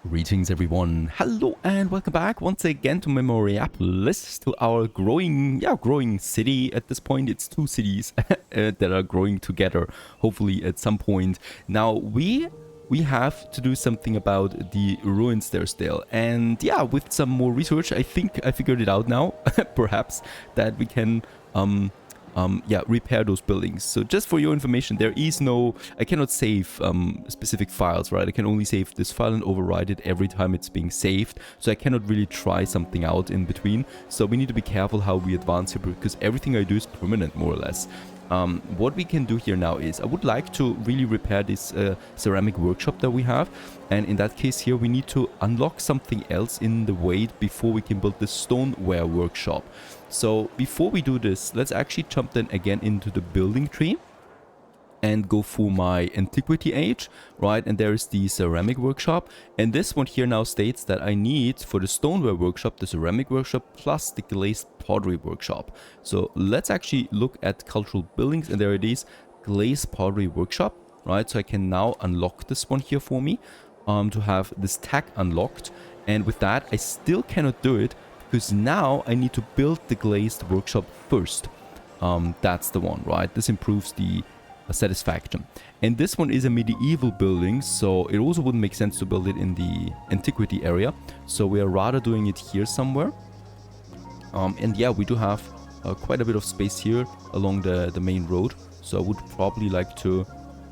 Greetings everyone, hello and welcome back once again to Memoriapolis, to our growing city. At this point it's two cities that are growing together, hopefully at some point. Now we have to do something about the ruins there still, and yeah, with some more research I think I figured it out now, perhaps, that we can repair those buildings. So just for your information, there is no, I cannot save specific files, right? I can only save this file and override it every time it's being saved. So I cannot really try something out in between. So we need to be careful how we advance here, because everything I do is permanent, more or less. What we can do here now is, I would like to really repair this ceramic workshop that we have. And in that case here, we need to unlock something else in the way before we can build the stoneware workshop. So before we do this, let's actually jump then again into the building tree and go for my Antiquity age, right? And there is the ceramic workshop. And this one here now states that I need, for the stoneware workshop, the ceramic workshop plus the glazed pottery workshop. So let's actually look at cultural buildings, and there it is, glazed pottery workshop, right? So I can now unlock this one here for me, to have this tag unlocked. And with that, I still cannot do it, because now I need to build the glazed workshop first. That's the one, right? This improves the satisfaction. And this one is a medieval building, so it also wouldn't make sense to build it in the Antiquity area. So we are rather doing it here somewhere. And yeah, we do have quite a bit of space here along the main road. So I would probably like to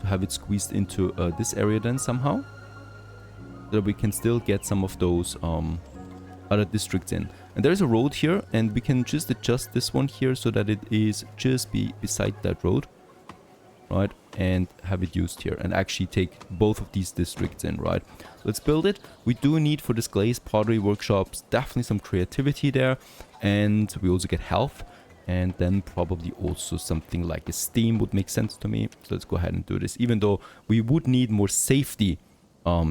have it squeezed into this area then somehow, so that we can still get some of those other districts in. And there's a road here, and we can just adjust this one here so that it is just beside that road, right? And have it used here, and actually take both of these districts in, right? Let's build it. We do need, for this glazed pottery workshops, definitely some creativity there, and we also get health, and then probably also something like a steam would make sense to me. So let's go ahead and do this, even though we would need more safety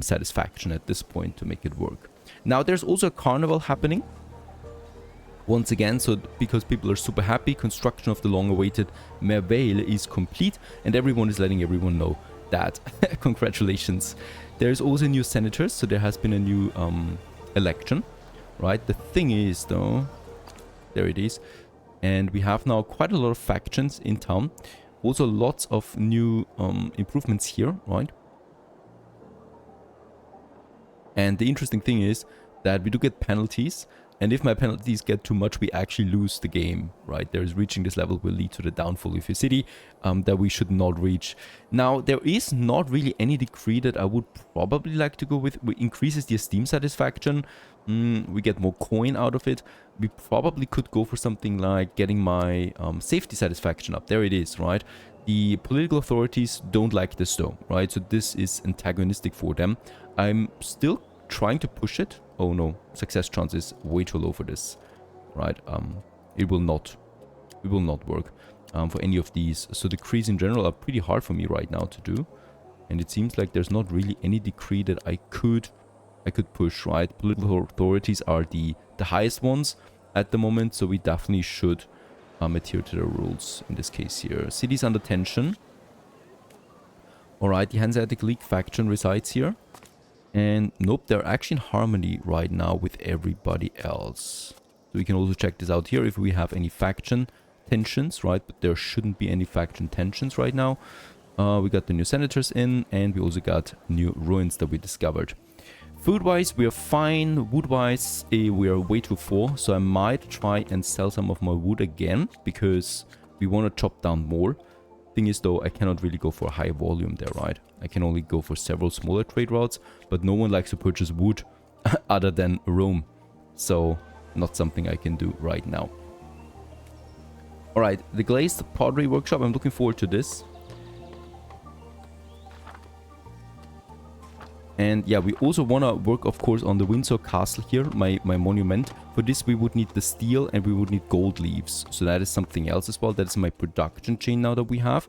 satisfaction at this point to make it work. Now there's also a carnival happening once again, so because people are super happy, construction of the long-awaited Merveille is complete, and everyone is letting everyone know that. Congratulations. There's also new senators, so there has been a new election, right? The thing is, though, there it is, and we have now quite a lot of factions in town. Also lots of new improvements here, right? And the interesting thing is that we do get penalties, and if my penalties get too much, we actually lose the game, right? There's reaching this level will lead to the downfall of your city that we should not reach. Now, there is not really any decree that I would probably like to go with. It increases the esteem satisfaction. We get more coin out of it. We probably could go for something like getting my safety satisfaction up. There it is, right? The political authorities don't like this though, right? So this is antagonistic for them. I'm still trying to push it. Oh no, success chance is way too low for this, right? It will not work for any of these. So decrees in general are pretty hard for me right now to do, and it seems like there's not really any decree that I could push, right? Political authorities are the highest ones at the moment, so we definitely should adhere to the rules in this case here. Cities under tension. Alright, the Hanseatic League faction resides here. And nope, they're actually in harmony right now with everybody else. So we can also check this out here if we have any faction tensions, right? But there shouldn't be any faction tensions right now. We got the new senators in, and we also got new ruins that we discovered. Food-wise, we are fine. Wood-wise, we are way too full. So I might try and sell some of my wood again, because we want to chop down more. Thing is though, I cannot really go for a high volume there, right? I can only go for several smaller trade routes, but no one likes to purchase wood other than Rome. So not something I can do right now. Alright, the glazed pottery workshop, I'm looking forward to this. And yeah, we also want to work, of course, on the Windsor Castle here, my monument. For this, we would need the steel and we would need gold leaves. So that is something else as well. That is my production chain now that we have.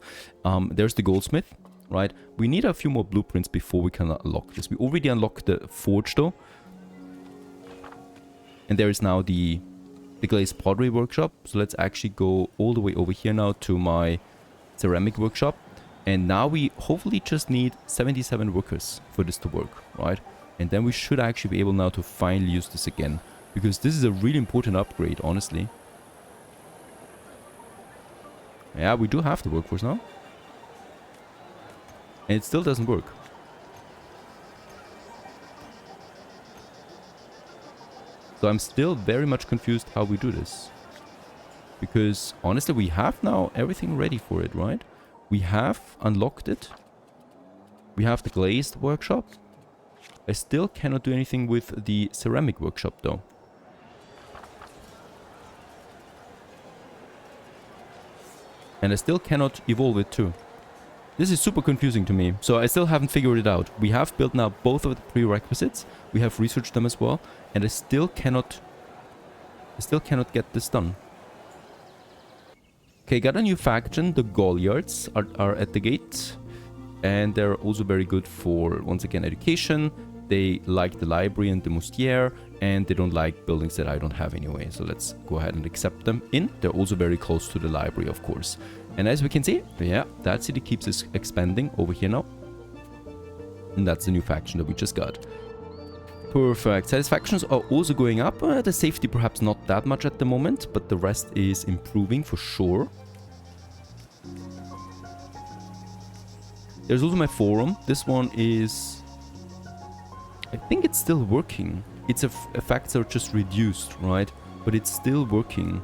There's the goldsmith, right? We need a few more blueprints before we can unlock this. We already unlocked the forge, though. And there is now the glazed pottery workshop. So let's actually go all the way over here now to my ceramic workshop. And now we hopefully just need 77 workers for this to work, right? And then we should actually be able now to finally use this again. Because this is a really important upgrade, honestly. Yeah, we do have the workforce now. And it still doesn't work. So I'm still very much confused how we do this. Because honestly, we have now everything ready for it, right? We have unlocked it. We have the glazed workshop. I still cannot do anything with the ceramic workshop though. And I still cannot evolve it too. This is super confusing to me, so I still haven't figured it out. We have built now both of the prerequisites. We have researched them as well, and I still cannot get this done. Okay, got a new faction. The Gauliards are at the gate, and they're also very good for, once again, education. They like the library and the mustier, and they don't like buildings that I don't have anyway. So let's go ahead and accept them in. They're also very close to the library, of course. And as we can see, yeah, that city keeps us expanding over here now. And that's the new faction that we just got. Perfect. Satisfactions are also going up. The safety perhaps not that much at the moment, but the rest is improving for sure. There's also my forum. This one is... I think it's still working. Its effects are just reduced, right? But it's still working.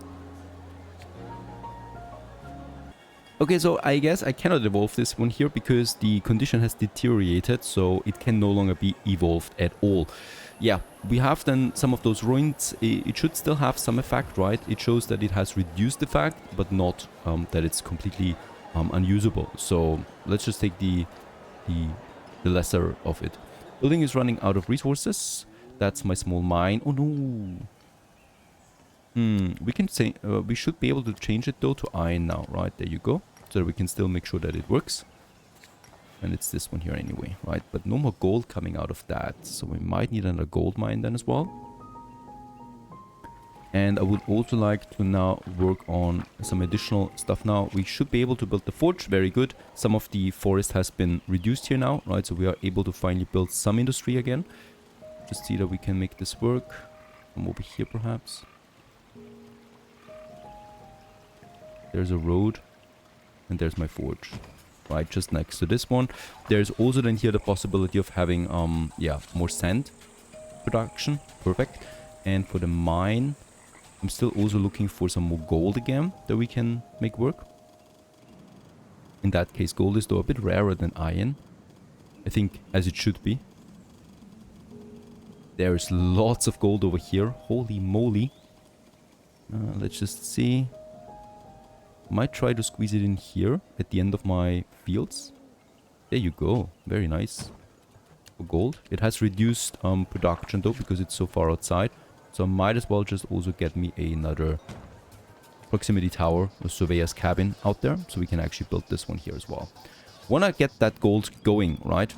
Okay, so I guess I cannot evolve this one here because the condition has deteriorated, so it can no longer be evolved at all. Yeah, we have then some of those ruins. It should still have some effect, right? It shows that it has reduced effect, but not that it's completely unusable. So let's just take the lesser of it. Building is running out of resources. That's my small mine. Oh no. We can say we should be able to change it though to iron now, right? There you go. So that we can still make sure that it works. And it's this one here anyway, right? But no more gold coming out of that. So we might need another gold mine then as well. And I would also like to now work on some additional stuff now. We should be able to build the forge. Very good. Some of the forest has been reduced here now, right? So we are able to finally build some industry again. Just see that we can make this work. From over here perhaps. There's a road. And there's my forge. Right, just next to this one. There's also then here the possibility of having, yeah, more sand production. Perfect. And for the mine, I'm still also looking for some more gold again that we can make work. In that case, gold is though a bit rarer than iron. I think as it should be. There's lots of gold over here. Holy moly. Let's just see. Might try to squeeze it in here at the end of my fields. There you go. Very nice. For gold. It has reduced production though because it's so far outside. So I might as well just also get me another proximity tower, a surveyor's cabin out there. So we can actually build this one here as well. Wanna get that gold going, right?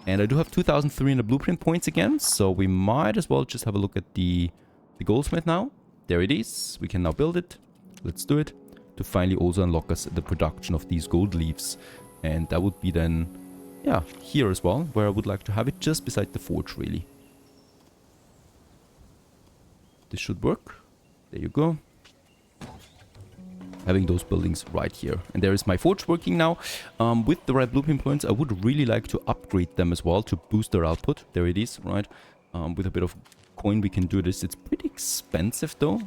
And I do have 2,300 blueprint points again. So we might as well just have a look at the goldsmith now. There it is. We can now build it. Let's do it. To finally also unlock us the production of these gold leaves. And that would be then, yeah, here as well, where I would like to have it just beside the forge, really. This should work. There you go. Having those buildings right here. And there is my forge working now. With the right blueprint points, I would really like to upgrade them as well to boost their output. There it is, right? With a bit of coin we can do this. It's pretty expensive though.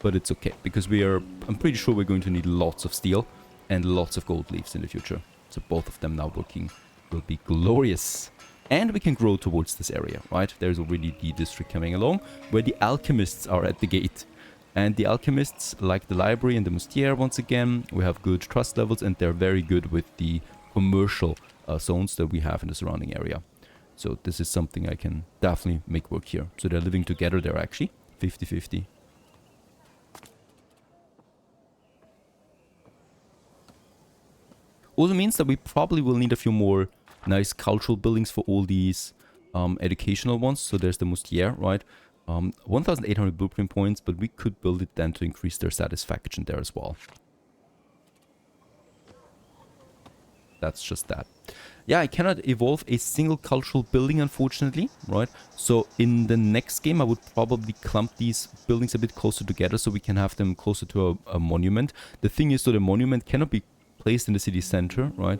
But it's okay, because I'm pretty sure we're going to need lots of steel and lots of gold leaves in the future. So both of them now working will be glorious. And we can grow towards this area, right? There's already the district coming along, where the alchemists are at the gate. And the alchemists, like the library and the mustier, once again, we have good trust levels, and they're very good with the commercial zones that we have in the surrounding area. So this is something I can definitely make work here. So they're living together there, actually. 50-50. Also means that we probably will need a few more nice cultural buildings for all these educational ones. So there's the mustier, right? 1,800 blueprint points, but we could build it then to increase their satisfaction there as well. That's just that. Yeah, I cannot evolve a single cultural building, unfortunately, right? So in the next game, I would probably clump these buildings a bit closer together so we can have them closer to a monument. The thing is, so the monument cannot be placed in the city center, right?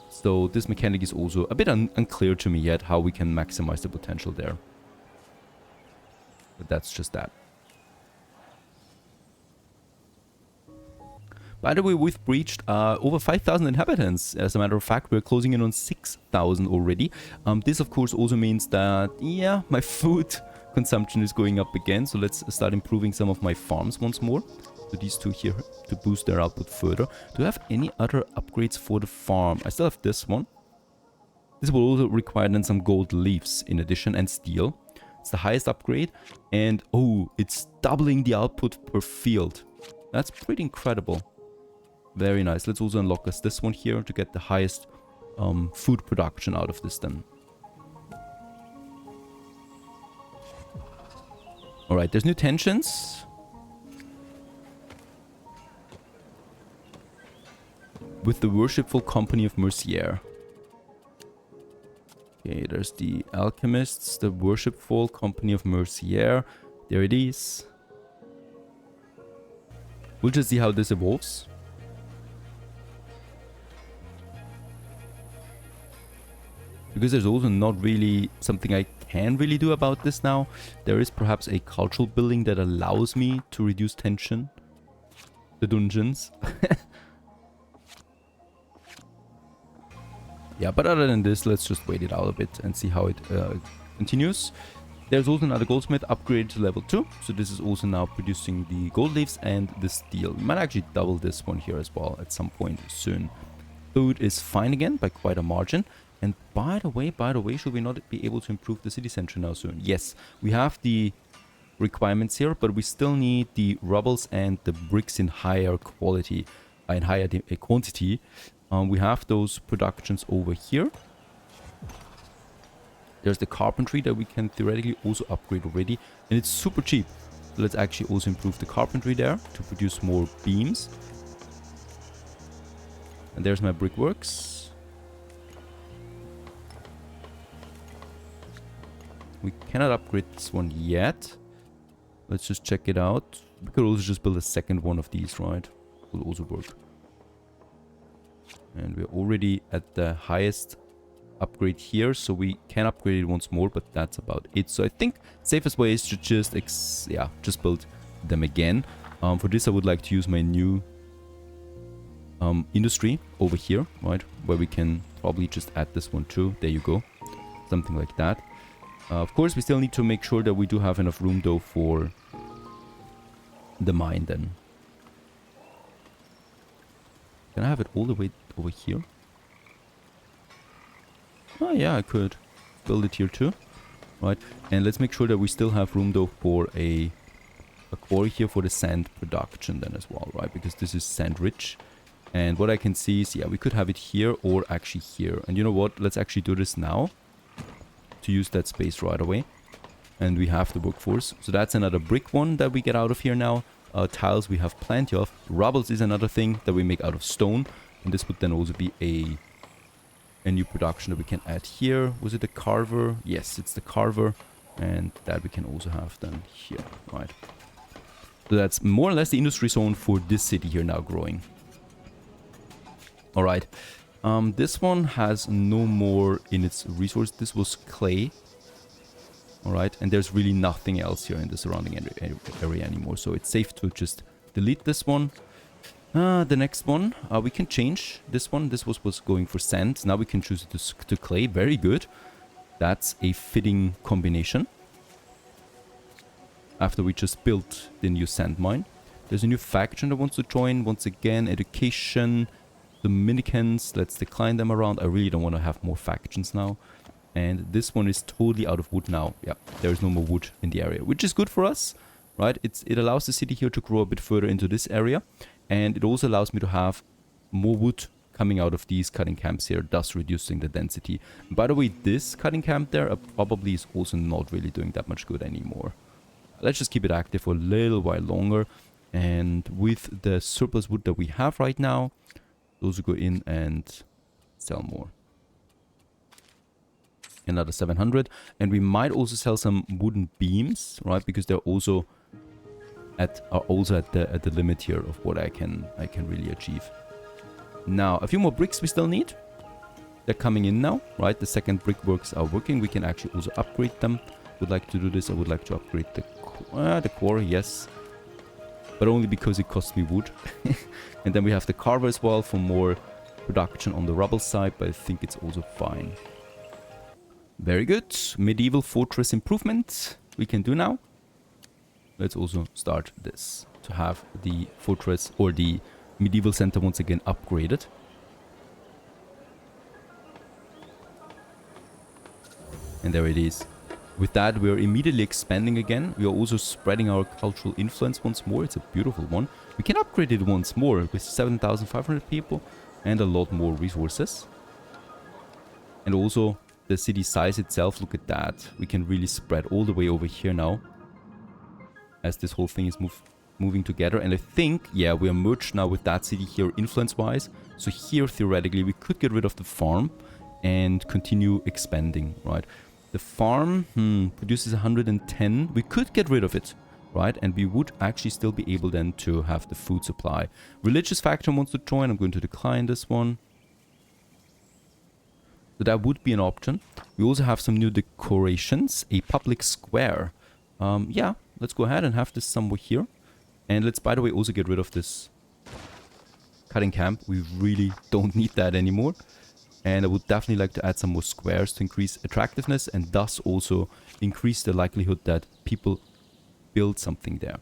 So this mechanic is also a bit unclear to me yet, how we can maximize the potential there. But that's just that. By the way, we've breached over 5,000 inhabitants. As a matter of fact, we're closing in on 6,000 already. This, of course, also means that, yeah, my food consumption is going up again. So let's start improving some of my farms once more. So these two here to boost their output further. Do I have any other upgrades for the farm? I still have this one. This will also require then some gold leaves in addition and steel. It's the highest upgrade. And, oh, it's doubling the output per field. That's pretty incredible. Very nice. Let's also unlock us this one here to get the highest food production out of this then. Alright, there's new tensions. With the worshipful company of Mercier. Okay, there's the alchemists, the worshipful company of Mercier. There it is. We'll just see how this evolves. Because there's also not really something I can really do about this now. There is perhaps a cultural building that allows me to reduce tension. The dungeons. Yeah, but other than this, let's just wait it out a bit and see how it continues. There's also another goldsmith upgrade to level 2. So this is also now producing the gold leaves and the steel. We might actually double this one here as well at some point soon. Food is fine again by quite a margin. And by the way, should we not be able to improve the city center now soon? Yes, we have the requirements here, but we still need the rubbles and the bricks in higher quality, in higher quantity. We have those productions over here. There's the carpentry that we can theoretically also upgrade already, and it's super cheap. So let's actually also improve the carpentry there to produce more beams. And there's my brickworks. We cannot upgrade this one yet. Let's just check it out. We could also just build a second one of these, right? Will also work. And we're already at the highest upgrade here, so we can upgrade it once more, but that's about it. So I think safest way is to just build them again. For this, I would like to use my new industry over here, right? Where we can probably just add this one too. There you go. Something like that. Of course, we still need to make sure that we do have enough room, though, for the mine, then. Can I have it all the way over here? Oh, yeah, I could build it here, too. Right, and let's make sure that we still have room, though, for a quarry here for the sand production, then, as well, right? Because this is sand rich. And what I can see is, yeah, we could have it here or actually here. And you know what? Let's actually do this now. To use that space right away. And we have the workforce. So that's another brick one that we get out of here now. Tiles we have plenty of. Rubbles is another thing that we make out of stone. And this would then also be a new production that we can add here. Was it the carver? Yes, it's the carver. And that we can also have then here. Right. So that's more or less the industry zone for this city here now growing. Alright. This one has no more in its resource. This was clay. Alright, and there's really nothing else here in the surrounding area anymore. So it's safe to just delete this one. The next one, we can change this one. This was going for sand. Now we can choose it to clay. Very good. That's a fitting combination. After we just built the new sand mine. There's a new faction that wants to join. Once again, education... Dominicans, let's decline them around. I really don't want to have more factions now. And this one is totally out of wood now. Yeah, there is no more wood in the area, which is good for us, right? It allows the city here to grow a bit further into this area. And it also allows me to have more wood coming out of these cutting camps here, thus reducing the density. And by the way, this cutting camp there probably is also not really doing that much good anymore. Let's just keep it active for a little while longer. And with the surplus wood that we have right now, Those will go in and sell more. Another 700. And we might also sell some wooden beams, right? Because they're also at the limit here of what I can really achieve. Now, a few more bricks we still need. They're coming in now, right? The second brickworks are working. We can actually also upgrade them. Would like to do this. I would like to upgrade the quarry, yes. But only because it costs me wood. And then we have the carver as well for more production on the rubble side, but I think it's also fine. Very good. Medieval fortress improvement we can do now. Let's also start this to have the fortress or the medieval center once again upgraded. And there it is. With that, we are immediately expanding again. We are also spreading our cultural influence once more. It's a beautiful one. We can upgrade it once more with 7,500 people and a lot more resources. And also the city size itself, look at that. We can really spread all the way over here now as this whole thing is moving together. And I think, yeah, we are merged now with that city here influence-wise. So here, theoretically, we could get rid of the farm and continue expanding, right? The farm produces 110. We could get rid of it, right? And we would actually still be able then to have the food supply. Religious faction wants to join. I'm going to decline this one. So that would be an option. We also have some new decorations. A public square. Yeah, let's go ahead and have this somewhere here. And let's, by the way, also get rid of this cutting camp. We really don't need that anymore. And I would definitely like to add some more squares to increase attractiveness and thus also increase the likelihood that people build something there.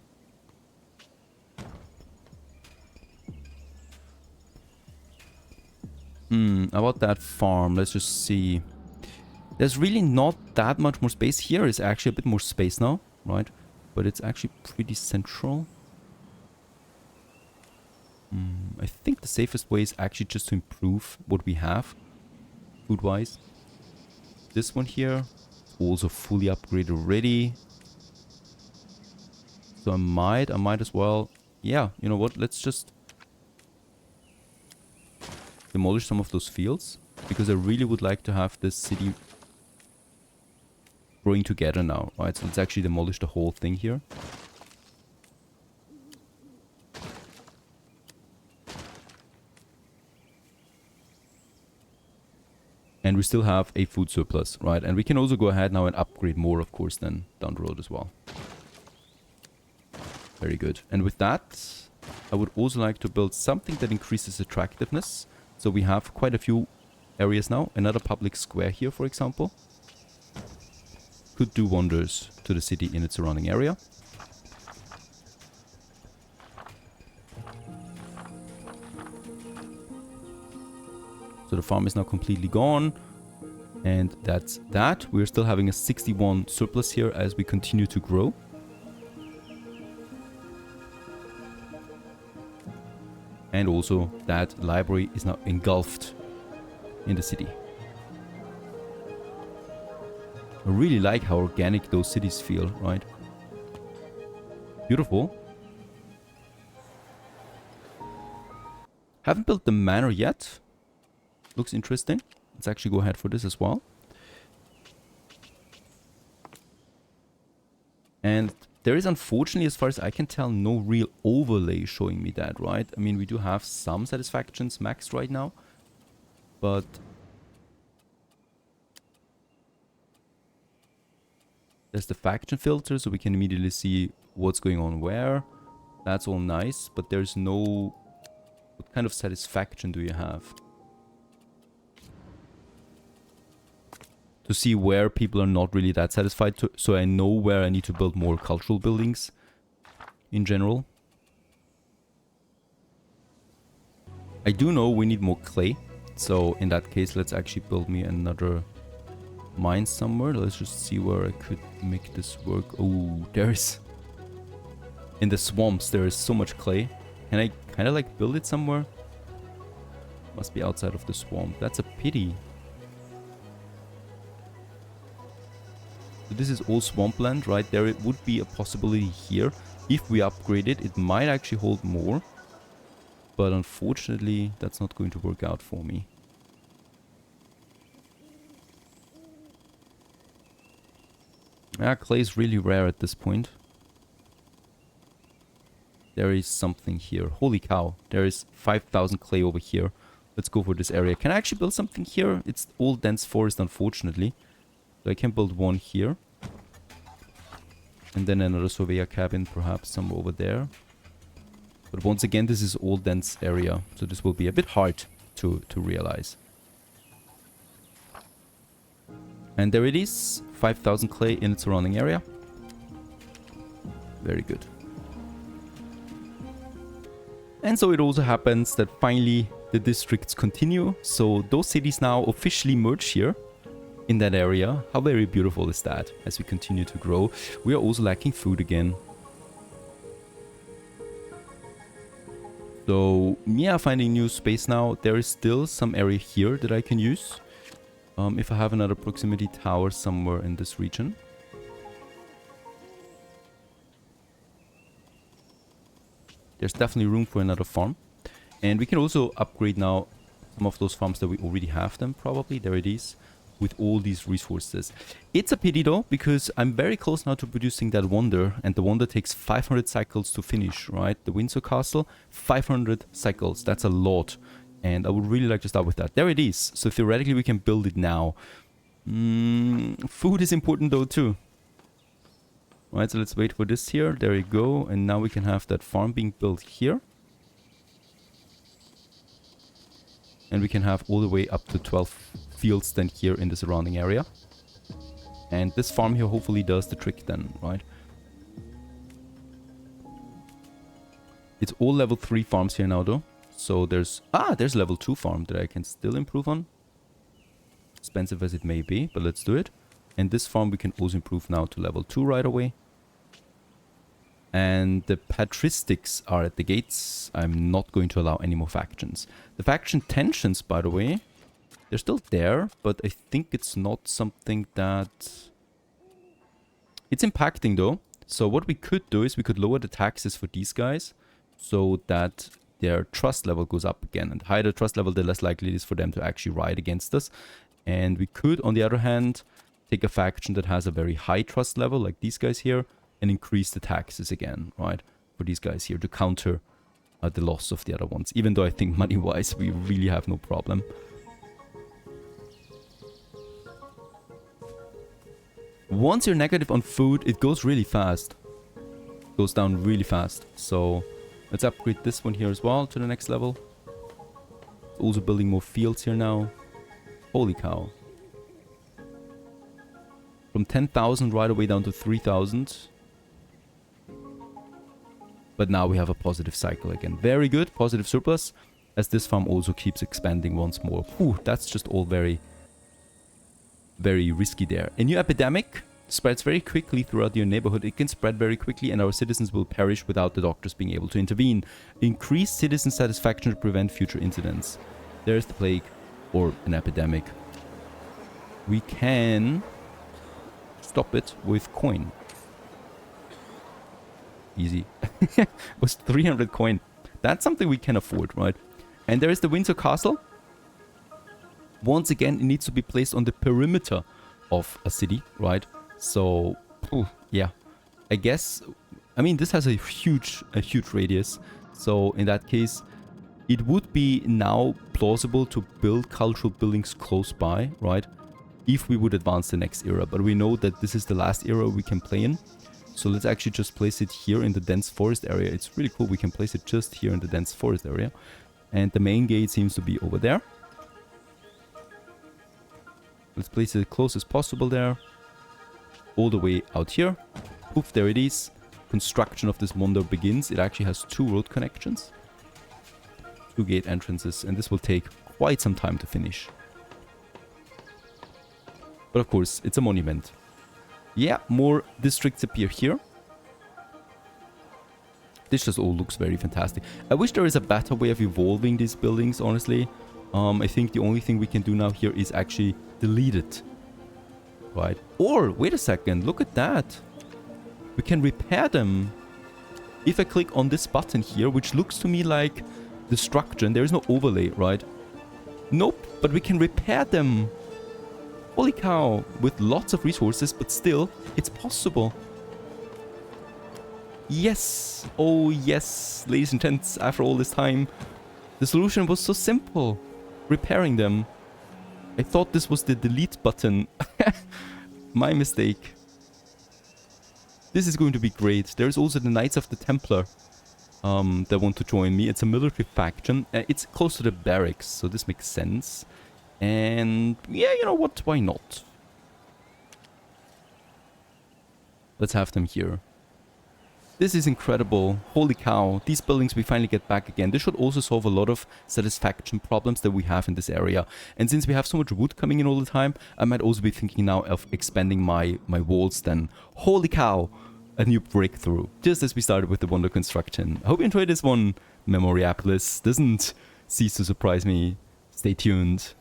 About that farm, let's just see. There's really not that much more space. Here is actually a bit more space now, right? But it's actually pretty central. I think the safest way is actually just to improve what we have. Food-wise. This one here, also fully upgraded already. So I might as well... Yeah, you know what? Let's just demolish some of those fields. Because I really would like to have this city growing together now, right? So let's actually demolish the whole thing here. And we still have a food surplus, right? And we can also go ahead now and upgrade more, of course, then down the road as well. Very good. And with that, I would also like to build something that increases attractiveness. So we have quite a few areas now. Another public square here, for example. Could do wonders to the city in its surrounding area. So the farm is now completely gone. And that's that. We're still having a 61 surplus here as we continue to grow. And also that library is now engulfed in the city. I really like how organic those cities feel, right? Beautiful. Haven't built the manor yet. Looks interesting. Let's actually go ahead for this as well. And there is, unfortunately, as far as I can tell, no real overlay showing me that, right? I mean, we do have some satisfactions maxed right now. But there's the faction filter, so we can immediately see what's going on where. That's all nice, but there's no... What kind of satisfaction do you have? To see where people are not really that satisfied, so I know where I need to build more cultural buildings in general. I do know we need more clay, so in that case let's actually build me another mine somewhere. Let's just see where I could make this work. Oh, there's... In the swamps there is so much clay. Can I kind of like build it somewhere? Must be outside of the swamp. That's a pity. So this is all swampland, right? There it would be a possibility here. If we upgrade it, it might actually hold more. But unfortunately, that's not going to work out for me. Yeah, clay is really rare at this point. There is something here. Holy cow. There is 5,000 clay over here. Let's go for this area. Can I actually build something here? It's all dense forest, unfortunately. So I can build one here. And then another surveyor cabin, perhaps somewhere over there. But once again, this is all dense area. So this will be a bit hard to realize. And there it is. 5,000 clay in its surrounding area. Very good. And so it also happens that finally the districts continue. So those cities now officially merge here in that area. How very beautiful is that? As we continue to grow, we are also lacking food again. So yeah, finding new space now. There is still some area here that I can use. If I have another proximity tower somewhere in this region. There's definitely room for another farm. And we can also upgrade now some of those farms that we already have them, probably. There it is. With all these resources. It's a pity though, because I'm very close now to producing that wonder. And the wonder takes 500 cycles to finish, right? The Windsor Castle, 500 cycles. That's a lot. And I would really like to start with that. There it is. So theoretically we can build it now. Food is important though too. Alright, so let's wait for this here. There you go. And now we can have that farm being built here. And we can have all the way up to 12 fields then here in the surrounding area. And this farm here hopefully does the trick then, right? It's all level 3 farms here now though. So there's level 2 farm that I can still improve on. Expensive as it may be, but let's do it. And this farm we can also improve now to level 2 right away. And the patristics are at the gates. I'm not going to allow any more factions. The faction tensions, by the way, they're still there, but I think it's not something that... It's impacting though. So what we could do is we could lower the taxes for these guys so that their trust level goes up again. And the higher the trust level, the less likely it is for them to actually ride against us. And we could, on the other hand, take a faction that has a very high trust level, like these guys here, and increase the taxes again, right? For these guys here to counter the loss of the other ones. Even though I think money-wise, we really have no problem. Once you're negative on food, it goes really fast. It goes down really fast. So let's upgrade this one here as well to the next level. Also building more fields here now. Holy cow. From 10,000 right away down to 3,000. But now we have a positive cycle again. Very good. Positive surplus. As this farm also keeps expanding once more. Whew, that's just all very, very risky there. A new epidemic spreads very quickly throughout your neighborhood. It can spread very quickly and our citizens will perish without the doctors being able to intervene. Increase citizen satisfaction to prevent future incidents. There's the plague or an epidemic. We can stop it with coin. Easy. Was 300 coin. That's something we can afford, right? And there is the Windsor Castle. Once again, it needs to be placed on the perimeter of a city, right? So, yeah. I guess, I mean, this has a huge radius. So, in that case, it would be now plausible to build cultural buildings close by, right? If we would advance the next era. But we know that this is the last era we can play in. So let's actually just place it here in the dense forest area. It's really cool. We can place it just here in the dense forest area. And the main gate seems to be over there. Let's place it as close as possible there. All the way out here. Poof, there it is. Construction of this wonder begins. It actually has 2 road connections. 2 gate entrances. And this will take quite some time to finish. But of course, it's a monument. Yeah, more districts appear here. This just all looks very fantastic. I wish there is a better way of evolving these buildings, honestly. I think the only thing we can do now here is actually delete it. Right? Or, wait a second, look at that. We can repair them. If I click on this button here, which looks to me like destruction. There is no overlay, right? Nope, but we can repair them. Holy cow, with lots of resources, but still, it's possible. Yes, oh yes, ladies and gents, after all this time, the solution was so simple. Repairing them. I thought this was the delete button. My mistake. This is going to be great. There's also the Knights of the Templar that want to join me. It's a military faction. It's close to the barracks, so this makes sense. And yeah, you know what? Why not? Let's have them here. This is incredible. Holy cow. These buildings we finally get back again. This should also solve a lot of satisfaction problems that we have in this area. And since we have so much wood coming in all the time, I might also be thinking now of expanding my walls then. Holy cow. A new breakthrough. Just as we started with the wonder construction. I hope you enjoyed this one. Memoriapolis doesn't cease to surprise me. Stay tuned.